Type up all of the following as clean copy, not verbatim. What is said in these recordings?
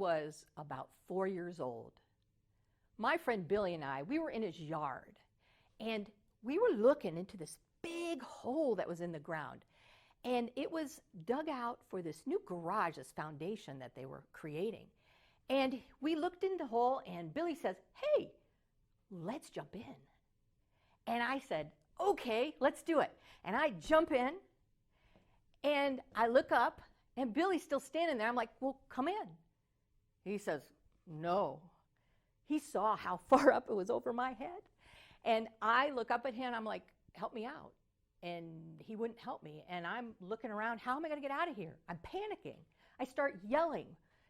was about 4 years old. My friend Billy and I, we were in his yard, and we were looking into this big hole that was in the ground. And it was dug out for this new garage, this foundation that they were creating. And we looked in the hole, and Billy says, "Hey, let's jump in." And I said, "Okay, let's do it." And I jump in, and I look up, and Billy's still standing there. I'm like, "Well, come in." He says, "No." He saw how far up it was over my head. And I look up at him, I'm like, "Help me out." And he wouldn't help me. And I'm looking around, how am I going to get out of here? I'm panicking. I start yelling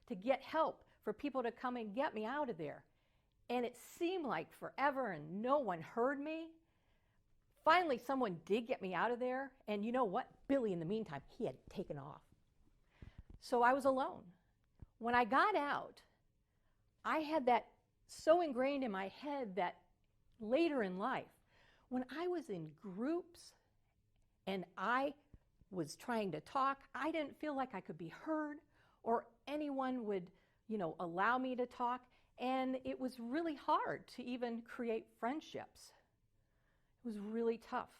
to get help, for people to come and get me out of there. And it seemed like forever, and no one heard me. Finally, someone did get me out of there. And you know what? Billy, in the meantime, he had taken off. So I was alone. When I got out, I had that so ingrained in my head that later in life, when I was in groups and I was trying to talk, I didn't feel like I could be heard or anyone would, allow me to talk. And it was really hard to even create friendships. It was really tough.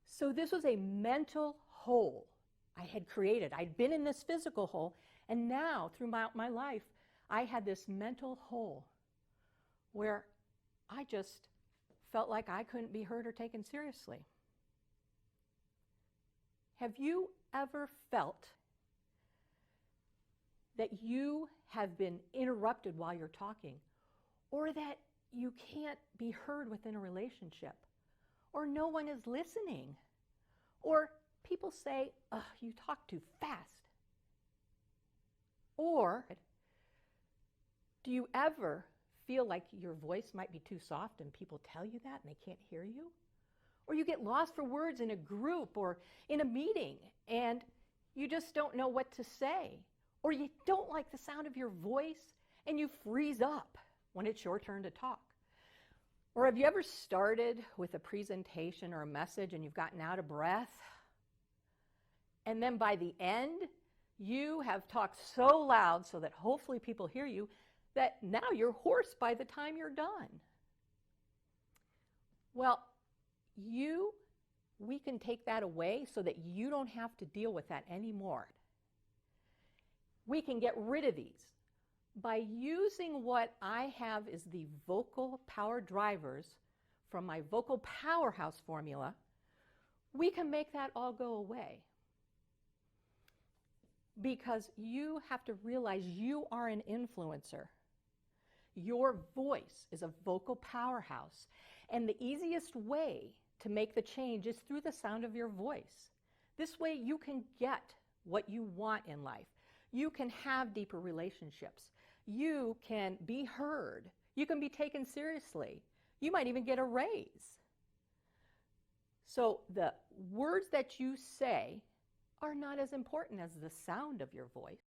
So this was a mental hole I had created. I'd been in this physical hole, and now throughout my life, I had this mental hole where I just felt like I couldn't be heard or taken seriously. Have you ever felt that you have been interrupted while you're talking, or that you can't be heard within a relationship, or no one is listening, or people say, "Ugh, you talk too fast"? Or do you ever feel like your voice might be too soft and people tell you that and they can't hear you? Or you get lost for words in a group or in a meeting and you just don't know what to say? Or you don't like the sound of your voice and you freeze up when it's your turn to talk? Or have you ever started with a presentation or a message and you've gotten out of breath? And then by the end, you have talked so loud so that hopefully people hear you that now you're hoarse by the time you're done. Well, we can take that away so that you don't have to deal with that anymore. We can get rid of these by using what I have is the vocal power drivers from my vocal powerhouse formula. We can make that all go away. Because you have to realize you are an influencer. Your voice is a vocal powerhouse. And the easiest way to make the change is through the sound of your voice. This way you can get what you want in life. You can have deeper relationships. You can be heard. You can be taken seriously. You might even get a raise. So the words that you say are not as important as the sound of your voice.